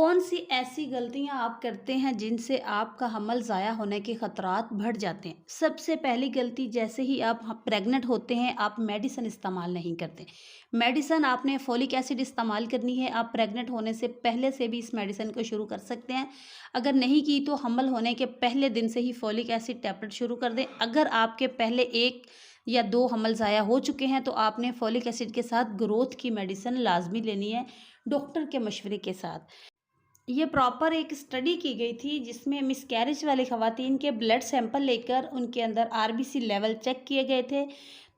कौन सी ऐसी गलतियाँ आप करते हैं जिनसे आपका हमल ज़ाया होने के खतरात बढ़ जाते हैं? सबसे पहली गलती जैसे ही आप प्रेग्नेंट होते हैं आप मेडिसिन इस्तेमाल नहीं करते। मेडिसिन आपने फ़ोलिक एसिड इस्तेमाल करनी है, आप प्रेग्नेंट होने से पहले से भी इस मेडिसिन को शुरू कर सकते हैं। अगर नहीं की तो हमल होने के पहले दिन से ही फ़ोलिक एसिड टैबलेट शुरू कर दें। अगर आपके पहले 1 या 2 हमल ज़ाया हो चुके हैं तो आपने फ़ोलिक एसिड के साथ ग्रोथ की मेडिसिन लाज़मी लेनी है, डॉक्टर के मशवरे के साथ। ये प्रॉपर एक स्टडी की गई थी जिसमें मिसकैरेज वाली ख़वातीन के ब्लड सैंपल लेकर उनके अंदर आरबीसी लेवल चेक किए गए थे,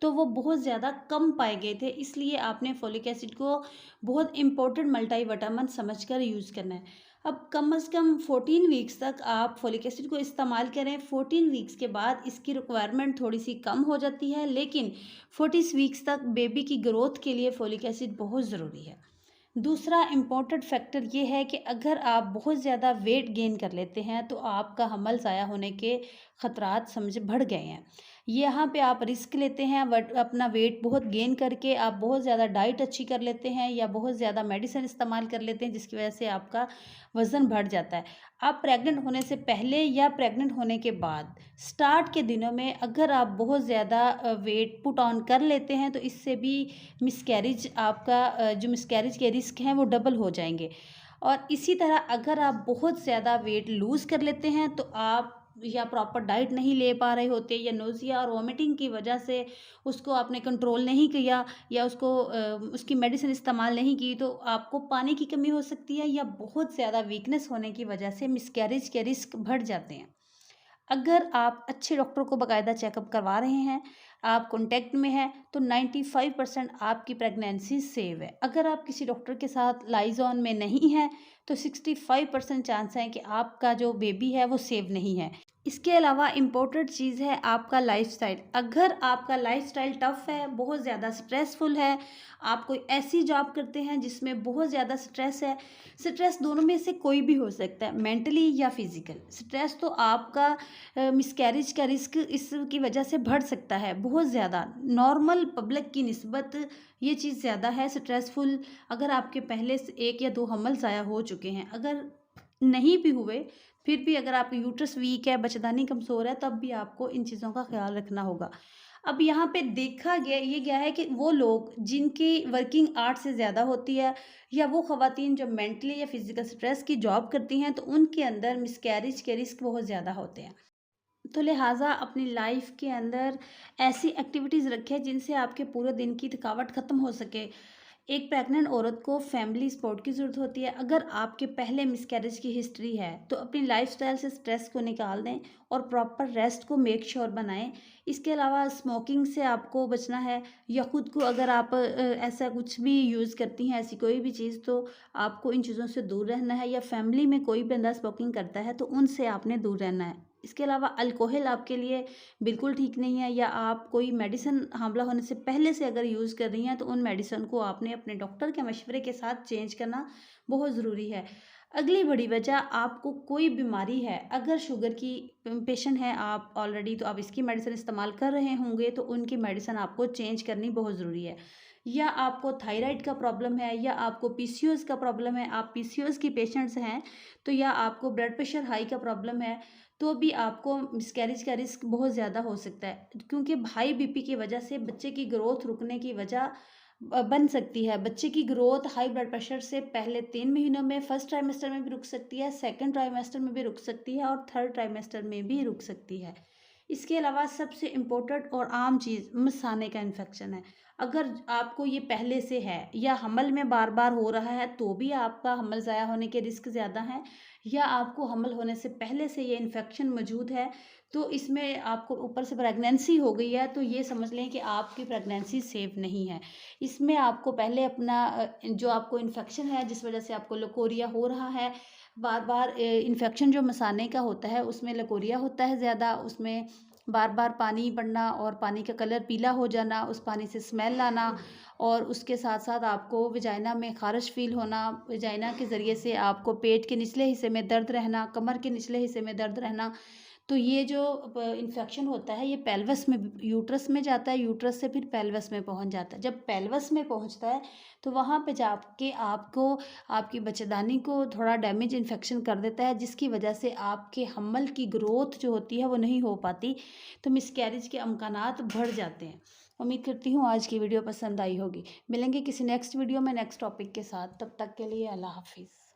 तो वो बहुत ज़्यादा कम पाए गए थे। इसलिए आपने फ़ोलिक एसिड को बहुत इम्पोर्टेंट मल्टीविटामिन समझकर यूज़ करना है। अब कम से कम 14 वीक्स तक आप फ़ोलिक एसिड को इस्तेमाल करें। 14 वीक्स के बाद इसकी रिक्वायरमेंट थोड़ी-सी कम हो जाती है, लेकिन 40 वीक्स तक बेबी की ग्रोथ के लिए फ़ोलिक एसिड बहुत ज़रूरी है। दूसरा इम्पोर्टेंट फैक्टर ये है कि अगर आप बहुत ज़्यादा वेट गेन कर लेते हैं तो आपका हमल ज़ाया होने के खतरात समझ बढ़ गए हैं। यहाँ पे आप रिस्क लेते हैं बट अपना वेट बहुत गेन करके आप बहुत ज़्यादा डाइट अच्छी कर लेते हैं या बहुत ज़्यादा मेडिसिन इस्तेमाल कर लेते हैं जिसकी वजह से आपका वज़न बढ़ जाता है। आप प्रेग्नेंट होने से पहले या प्रेग्नेंट होने के बाद स्टार्ट के दिनों में अगर आप बहुत ज़्यादा वेट पुट ऑन कर लेते हैं तो इससे भी मिसकैरेज आपका जो मिसकैरेज के रिस्क हैं वो डबल हो जाएँगे। और इसी तरह अगर आप बहुत ज़्यादा वेट लूज़ कर लेते हैं तो आप या प्रॉपर डाइट नहीं ले पा रहे होते या नोज़िया और वॉमिटिंग की वजह से उसको आपने कंट्रोल नहीं किया या उसको उसकी मेडिसिन इस्तेमाल नहीं की तो आपको पानी की कमी हो सकती है या बहुत ज़्यादा वीकनेस होने की वजह से मिसकैरेज के रिस्क बढ़ जाते हैं। अगर आप अच्छे डॉक्टर को बाकायदा चेकअप करवा रहे हैं, आप कॉन्टैक्ट में हैं, तो 95% आपकी प्रेगनेंसी सेव है। अगर आप किसी डॉक्टर के साथ लाइज़ॉन में नहीं हैं, तो 65% चांस है कि आपका जो बेबी है वो सेव नहीं है। इसके अलावा इम्पोर्टेंट चीज़ है आपका लाइफ़स्टाइल। अगर आपका लाइफ़स्टाइल टफ़ है, बहुत ज़्यादा स्ट्रेसफुल है, आप कोई ऐसी जॉब करते हैं जिसमें बहुत ज़्यादा स्ट्रेस है, स्ट्रेस दोनों में से कोई भी हो सकता है, मेंटली या फिज़िकल। स्ट्रेस तो आपका मिसकैरेज का रिस्क इसकी वजह से बढ़ सकता है बहुत ज़्यादा। नॉर्मल पब्लिक की निस्बत ये चीज़ ज़्यादा है स्ट्रेसफुल। अगर आपके पहले से 1 या 2 हमल ज़ाया हो चुके हैं, अगर नहीं भी हुए, फिर भी अगर आपका यूट्रस वीक है, बच्चेदानी कमज़ोर है, तब भी आपको इन चीज़ों का ख़्याल रखना होगा। अब यहाँ पे देखा गया है कि वो लोग जिनकी वर्किंग आवर्स से ज़्यादा होती है या वो ख़वातीन जो मेंटली या फिज़िकल स्ट्रेस की जॉब करती हैं, तो उनके अंदर मिसकैरेज के रिस्क बहुत ज़्यादा होते हैं। तो लिहाज़ा अपनी लाइफ के अंदर ऐसी एक्टिविटीज़ रखें जिनसे आपके पूरे दिन की थकावट ख़त्म हो सके। एक प्रेग्नेंट औरत को फैमिली सपोर्ट की ज़रूरत होती है। अगर आपके पहले मिसकैरेज की हिस्ट्री है तो अपनी लाइफस्टाइल से स्ट्रेस को निकाल दें और प्रॉपर रेस्ट को मेक श्योर बनाएं। इसके अलावा स्मोकिंग से आपको बचना है या ख़ुद को अगर आप ऐसा कुछ भी यूज़ करती हैं ऐसी कोई भी चीज़ तो आपको इन चीज़ों से दूर रहना है या फैमिली में कोई बंदा स्मोकिंग करता है तो उनसे आपने दूर रहना है। इसके अलावा अल्कोहल आपके लिए बिल्कुल ठीक नहीं है या आप कोई मेडिसिन हामला होने से पहले से अगर यूज़ कर रही हैं तो उन मेडिसिन को आपने अपने डॉक्टर के मशवरे के साथ चेंज करना बहुत ज़रूरी है। अगली बड़ी वजह आपको कोई बीमारी है, अगर शुगर की पेशेंट हैं आप ऑलरेडी तो आप इसकी मेडिसिन इस्तेमाल कर रहे होंगे तो उनकी मेडिसिन आपको चेंज करनी बहुत ज़रूरी है। या आपको थायराइड का प्रॉब्लम है या आपको पीसीओएस का प्रॉब्लम है, आप पीसीओएस की पेशेंट्स हैं तो या आपको ब्लड प्रेशर हाई का प्रॉब्लम है तो भी आपको मिसकैरेज का रिस्क बहुत ज़्यादा हो सकता है क्योंकि हाई बीपी की वजह से बच्चे की ग्रोथ रुकने की वजह बन सकती है। बच्चे की ग्रोथ हाई ब्लड प्रेशर से पहले 3 महीनों में फर्स्ट ट्राइमेस्टर में भी रुक सकती है, सेकंड ट्राइमेस्टर में भी रुक सकती है और थर्ड ट्राइमेस्टर में भी रुक सकती है। इसके अलावा सबसे इम्पोर्टेंट और आम चीज़ मसाने का इन्फेक्शन है। अगर आपको ये पहले से है या हमल में बार-बार हो रहा है तो भी आपका हमल ज़ाया होने के रिस्क ज़्यादा हैं या आपको हमल होने से पहले से ये इन्फेक्शन मौजूद है तो इसमें आपको ऊपर से प्रेगनेंसी हो गई है तो ये समझ लें कि आपकी प्रेगनेंसी सेफ नहीं है। इसमें आपको पहले अपना जो आपको इन्फेक्शन है जिस वजह से आपको लकोरिया हो रहा है, बार-बार इन्फेक्शन जो मसाने का होता है उसमें लकोरिया होता है ज़्यादा, उसमें बार-बार पानी पड़ना और पानी का कलर पीला हो जाना, उस पानी से स्मेल आना और उसके साथ-साथ आपको वजाइना में ख़ारिश फ़ील होना, वजाइना के ज़रिए से आपको पेट के निचले हिस्से में दर्द रहना, कमर के निचले हिस्से में दर्द रहना। तो ये जो इन्फेक्शन होता है ये पेल्विस में यूट्रस में जाता है, यूट्रस से फिर पेल्विस में पहुंच जाता है। जब पेल्विस में पहुंचता है तो वहाँ पे जाके आपको आपकी बच्चेदानी को थोड़ा डैमेज इन्फेक्शन कर देता है, जिसकी वजह से आपके हमल की ग्रोथ जो होती है वो नहीं हो पाती, तो मिसकैरेज के अमकानात बढ़ जाते हैं। उम्मीद करती हूँ आज की वीडियो पसंद आई होगी। मिलेंगे किसी नेक्स्ट वीडियो में नेक्स्ट टॉपिक के साथ, तब तक के लिए अल्लाह हाफिज़।